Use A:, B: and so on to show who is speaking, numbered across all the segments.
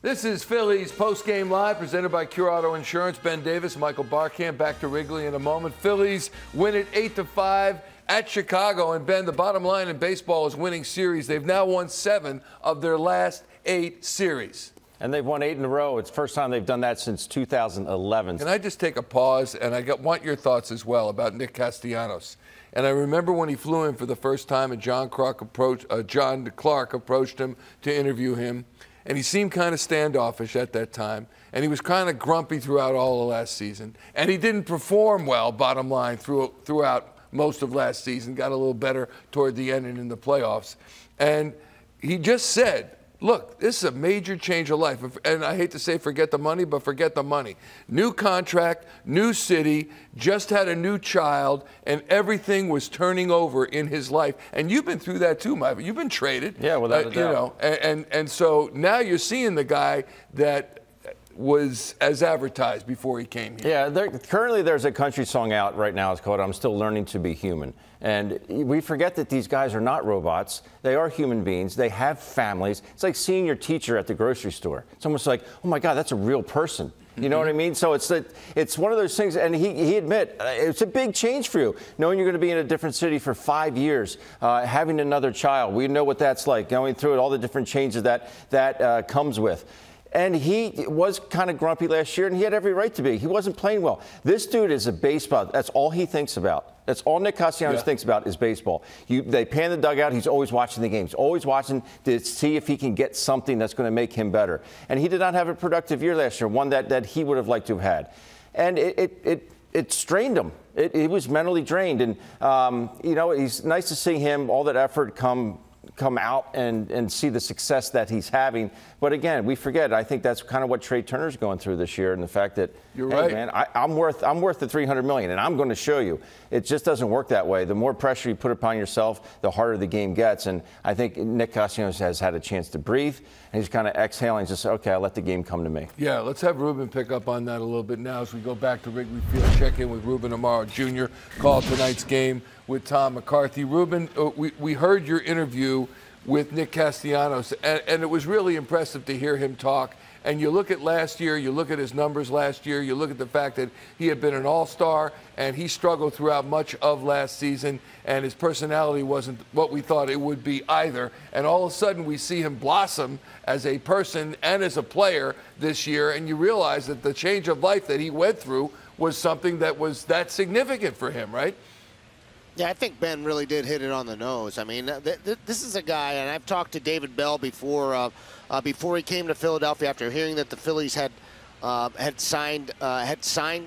A: This is Phillies Postgame Live, presented by Cure Auto Insurance. Ben Davis, Michael Barkamp, back to Wrigley in a moment. Phillies win it 8-5 at Chicago. And Ben, the bottom line in baseball is winning series. They've now won 7 of their last 8 series.
B: And they've won 8 in a row. It's the first time they've done that since 2011.
A: Can I just take a pause? And I want your thoughts as well about Nick Castellanos. And I remember when he flew in for the first time and John Clark approached him to interview him. And he seemed kind of standoffish at that time. And he was kind of grumpy throughout all of last season. And he didn't perform well, bottom line, throughout most of last season. Got a little better toward the end and in the playoffs. And he just said, look, this is a major change of life. And I hate to say forget the money, but forget the money. New contract, new city, just had a new child, and everything was turning over in his life. And you've been through that too, Mike. You've been traded.
B: Yeah, without a doubt.
A: And so now you're seeing the guy that was as advertised before he came here.
B: Yeah, currently there's a country song out right now. It's called "I'm Still Learning to Be Human." And we forget that these guys are not robots. They are human beings. They have families. It's like seeing your teacher at the grocery store. It's almost like, oh my God, that's a real person. You know what I mean? So it's one of those things, and he admit it's a big change for you, knowing you're going to be in a different city for 5 years, having another child. We know what that's like, going through it, all the different changes that comes with. And he was kind of grumpy last year, and he had every right to be. He wasn't playing well. This dude is a baseball. That's all he thinks about. That's all Nick Castellanos thinks about is baseball. They pan the dugout. He's always watching the games, always watching to see if he can get something that's going to make him better. And he did not have a productive year last year, one that he would have liked to have had. And it strained him. He was mentally drained. And, it's nice to see him, all that effort come out and see the success that he's having. But again, we forget. I think that's kind of what Trey Turner's going through this year, and the fact that,
A: you're
B: hey,
A: right,
B: man, I'm worth the $300 million, and I'm going to show you. It just doesn't work that way. The more pressure you put upon yourself, the harder the game gets. And I think Nick Castellanos has had a chance to breathe, and he's kind of exhaling, just okay, I'll let the game come to me.
A: Yeah, let's have Ruben pick up on that a little bit now as we go back to Wrigley Field. Check in with Ruben Amaro Jr. Call tonight's game with Tom McCarthy. Ruben, we heard your interview with Nick Castellanos, and it was really impressive to hear him talk. And you look at last year, you look at his numbers last year, you look at the fact that he had been an all-star, and he struggled throughout much of last season, and his personality wasn't what we thought it would be either. And all of a sudden, we see him blossom as a person and as a player this year, and you realize that the change of life that he went through was something that was that significant for him, right?
C: Yeah, I think Ben really did hit it on the nose. I mean, this is a guy, and I've talked to David Bell before he came to Philadelphia after hearing that the Phillies had signed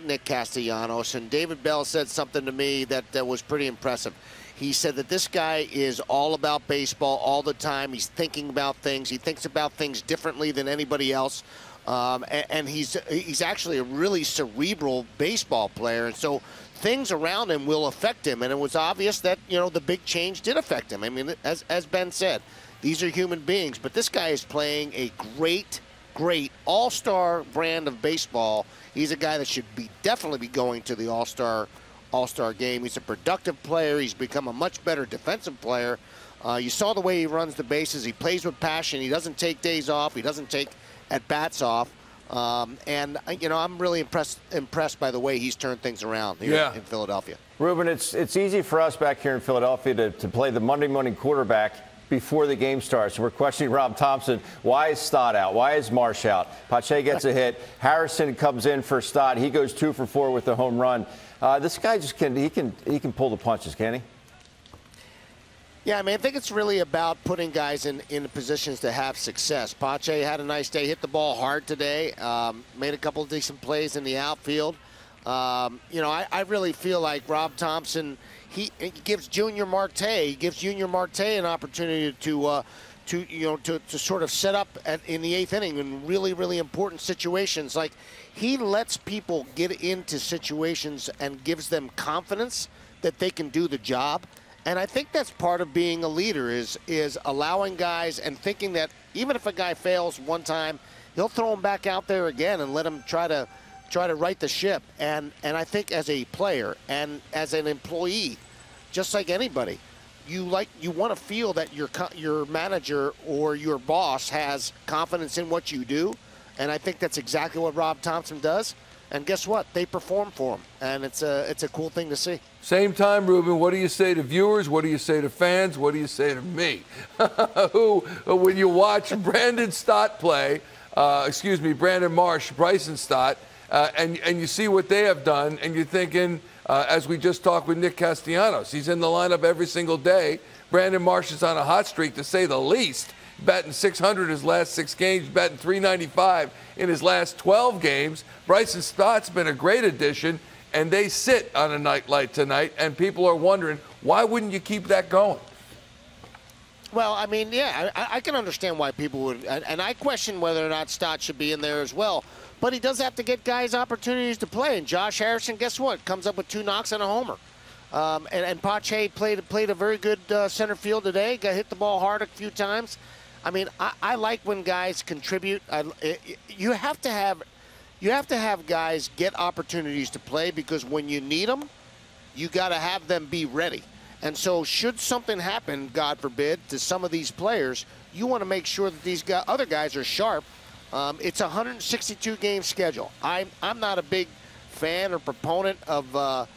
C: Nick Castellanos, and David Bell said something to me that was pretty impressive. He said that this guy is all about baseball all the time. He's thinking about things. He thinks about things differently than anybody else. And he's actually a really cerebral baseball player, and so things around him will affect him. And it was obvious that, the big change did affect him. I mean, as Ben said, these are human beings, but this guy is playing a great all-star brand of baseball. He's a guy that should definitely be going to the all-star game. He's a productive player. He's become a much better defensive player. You saw the way he runs the bases. He plays with passion. He doesn't take days off. He doesn't take at-bats off. And I'm really impressed by the way he's turned things around here in Philadelphia.
B: Ruben, it's easy for us back here in Philadelphia to play the Monday morning quarterback before the game starts. We're questioning Rob Thomson. Why is Stott out? Why is Marsh out? Pache gets a hit. Harrison comes in for Stott. He goes 2 for 4 with the home run. This guy just can pull the punches, can he?
C: Yeah, I mean, I think it's really about putting guys in positions to have success. Pache had a nice day, hit the ball hard today, made a couple of decent plays in the outfield. I really feel like Rob Thomson, he gives Junior Marte an opportunity to sort of set up in the 8th inning in really, really important situations. Like, he lets people get into situations and gives them confidence that they can do the job. And I think that's part of being a leader is allowing guys and thinking that even if a guy fails one time, he'll throw him back out there again and let him try to right the ship. And I think as a player and as an employee, just like anybody, you want to feel that your manager or your boss has confidence in what you do. And I think that's exactly what Rob Thomson does. And guess what? They perform for him. And it's a cool thing to see.
A: Same time, Ruben, what do you say to viewers? What do you say to fans? What do you say to me? Who, when you watch Brandon Stott play, Brandon Marsh, Bryson Stott, and you see what they have done, and you're thinking, as we just talked with Nick Castellanos, he's in the lineup every single day. Brandon Marsh is on a hot streak, to say the least. Batting .600 his last 6 games, batting .395 in his last 12 games. Bryson Stott's been a great addition, and they sit on a night like tonight, and people are wondering, why wouldn't you keep that going?
C: Well, I mean, yeah, I can understand why people would, and I question whether or not Stott should be in there as well. But he does have to get guys opportunities to play. And Josh Harrison, guess what? Comes up with 2 knocks and a homer. And Pache played a very good center field today. Hit the ball hard a few times. I mean, I like when guys contribute. You have to have guys get opportunities to play, because when you need them, you got to have them be ready. And so should something happen, God forbid, to some of these players, you want to make sure that these other guys are sharp. It's a 162-game schedule. I'm not a big fan or proponent of,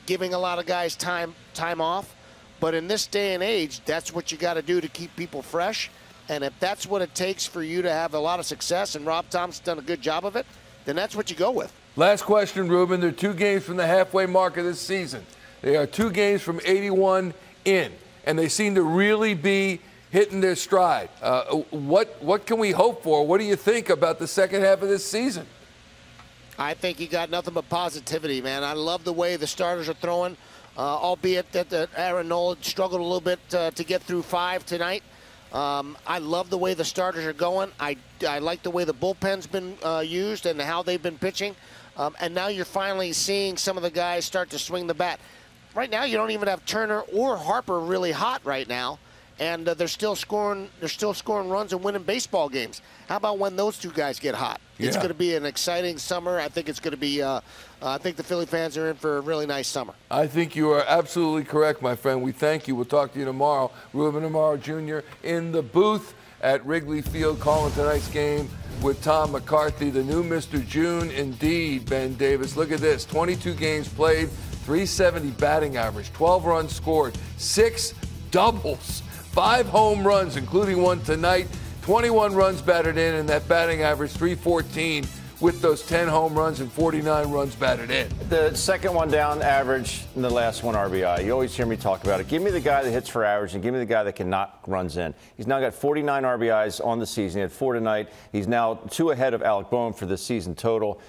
C: giving a lot of guys time off. But in this day and age, that's what you got to do to keep people fresh. And if that's what it takes for you to have a lot of success, and Rob Thompson's done a good job of it, then that's what you go with.
A: Last question, Ruben. They're 2 games from the halfway mark of this season. They are 2 games from 81 in, and they seem to really be hitting their stride. What can we hope for? What do you think about the second half of this season?
C: I think you got nothing but positivity, man. I love the way the starters are throwing, albeit that Aaron Nola struggled a little bit to get through 5 tonight. I love the way the starters are going. I like the way the bullpen's been used and how they've been pitching. And now you're finally seeing some of the guys start to swing the bat. Right now, you don't even have Turner or Harper really hot right now, and they're still scoring runs and winning baseball games. How about when those 2 guys get hot? Yeah. It's going to be an exciting summer. I think it's going to be. I think the Philly fans are in for a really nice summer. I
A: think you are absolutely correct, my friend. We thank you. We'll talk to you tomorrow. Ruben Amaro Jr. in the booth at Wrigley Field, calling tonight's game with Tom McCarthy, the new Mr. June, indeed. Ben Davis, look at this: 22 games played. 370 batting average, 12 runs scored, 6 doubles, 5 home runs, including one tonight, 21 runs batted in, and that batting average 314 with those 10 home runs and 49 runs batted in.
B: The second one down average and the last one RBI. You always hear me talk about it. Give me the guy that hits for average and give me the guy that can knock runs in. He's now got 49 RBIs on the season. He had 4 tonight. He's now 2 ahead of Alec Boehm for the season total.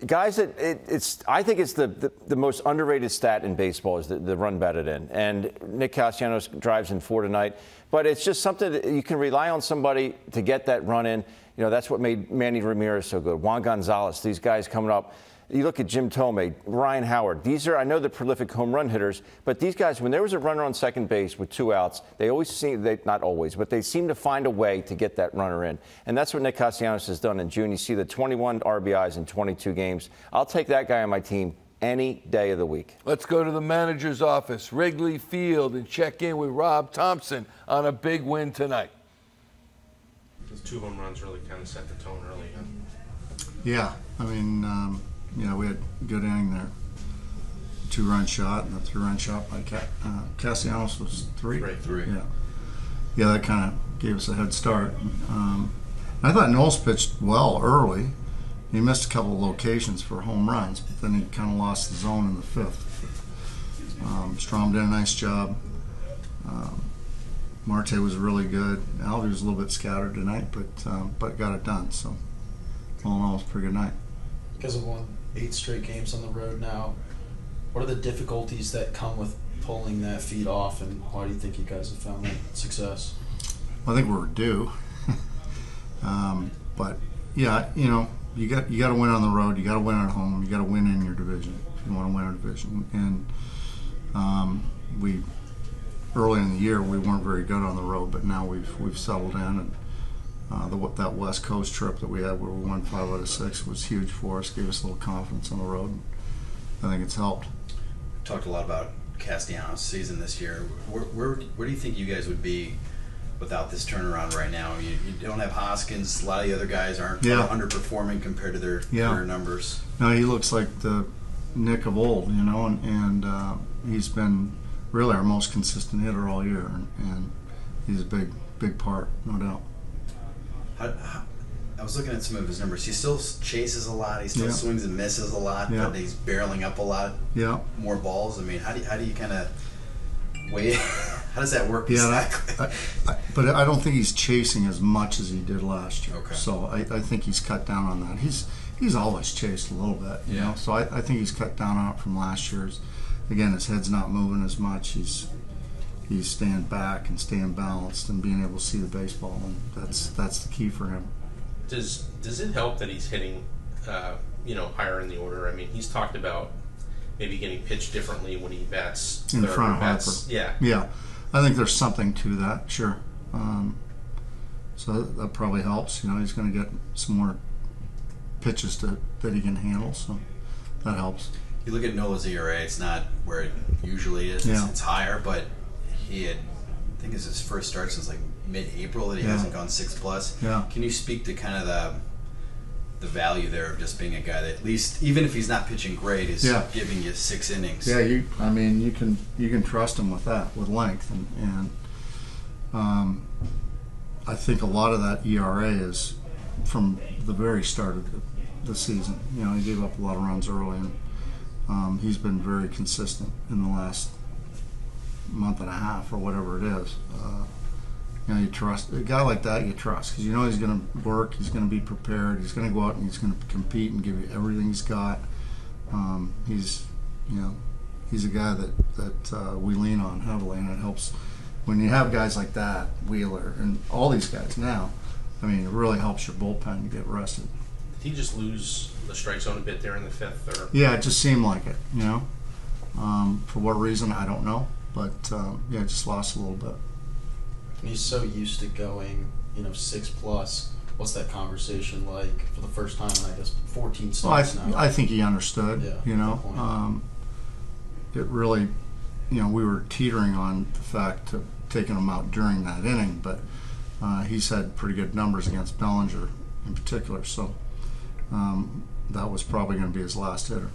B: Guys, I think it's the most underrated stat in baseball is the run batted in. And Nick Castellanos drives in 4 tonight. But it's just something that you can rely on somebody to get that run in. You know, that's what made Manny Ramirez so good. Juan Gonzalez, these guys coming up. You look at Jim Tomei, Ryan Howard. These are, I know, they're prolific home run hitters, but these guys, when there was a runner on second base with 2 outs, they always seem, not always, but they seem to find a way to get that runner in. And that's what Nick Castellanos has done in June. You see the 21 RBIs in 22 games. I'll take that guy on my team any day of the week.
A: Let's go to the manager's office, Wrigley Field, and check in with Rob Thomson on a big win tonight.
D: Those 2 home runs really kind of set the tone early. Huh?
E: Yeah, I mean, we had a good inning there. 2-run shot, and a 3-run shot by Castellanos was 3. Yeah, that kind of gave us a head start. I thought Knowles pitched well early. He missed a couple of locations for home runs, but then he kind of lost the zone in the 5th. Strom did a nice job. Marte was really good. Alvey was a little bit scattered tonight, but got it done. So all in all, it was a pretty good night.
F: Because of 8 straight games on the road now, what are the difficulties that come with pulling that feed off, and why do you think you guys have found that success?
E: Well, I think we're due. But yeah, you got to win on the road. You got to win at home. You got to win in your division if you want to win a division. And we early in the year we weren't very good on the road, but now we've settled in. And that West Coast trip that we had where we won 5 out of 6 was huge for us. Gave us a little confidence on the road. And I think it's helped.
G: Talked a lot about Castellanos' season this year. Where do you think you guys would be without this turnaround right now. You don't have Hoskins. A lot of the other guys aren't underperforming compared to their career numbers.
E: No, he looks like the Nick of old, you know, and he's been really our most consistent hitter all year, and he's a big part, no doubt.
G: I was looking at some of his numbers. He still chases a lot. He still swings and misses a lot, but he's barreling up a lot more balls. I mean, how do you kind of weigh? How does that work exactly?
E: But I don't think he's chasing as much as he did last year.
G: Okay.
E: So I think he's cut down on that. He's always chased a little bit, you know. So I think he's cut down on it from last year's. Again, his head's not moving as much. He's staying back and staying balanced and being able to see the baseball, and that's the key for him.
D: Does it help that he's hitting, higher in the order? I mean, he's talked about maybe getting pitched differently when he bats
E: in
D: third,
E: front of
D: bats,
E: Harper. Yeah. I think there's something to that, sure. So that probably helps. You know, he's going to get some more pitches that he can handle, so that helps.
G: You look at Nola's ERA; it's not where it usually is. It's higher, but he had, I think it's his first start since like mid-April that he hasn't gone 6+.
E: Yeah.
G: Can you speak to kind of the value there of just being a guy that, at least even if he's not pitching great, is giving you 6 innings?
E: Yeah, you can trust him with that, with length, and I think a lot of that ERA is from the very start of the season. You know, he gave up a lot of runs early, and he's been very consistent in the last month and a half or whatever it is. You know, you trust a guy like that. You trust because you know he's going to work. He's going to be prepared. He's going to go out and he's going to compete and give you everything he's got. He's a guy that we lean on heavily, and it helps when you have guys like that, Wheeler and all these guys now. I mean, it really helps your bullpen to get rested.
D: Did he just lose the strike zone a bit there in the 5th? Or?
E: Yeah, it just seemed like it. You know, for what reason I don't know, but it just lost a little bit.
F: And he's so used to going, 6+. What's that conversation like for the first time in, I guess, 14 starts now?
E: I think he understood.
F: Yeah,
E: you know, it really, we were teetering on the fact of taking him out during that inning, but he's had pretty good numbers against Bellinger in particular, so that was probably going to be his last hitter.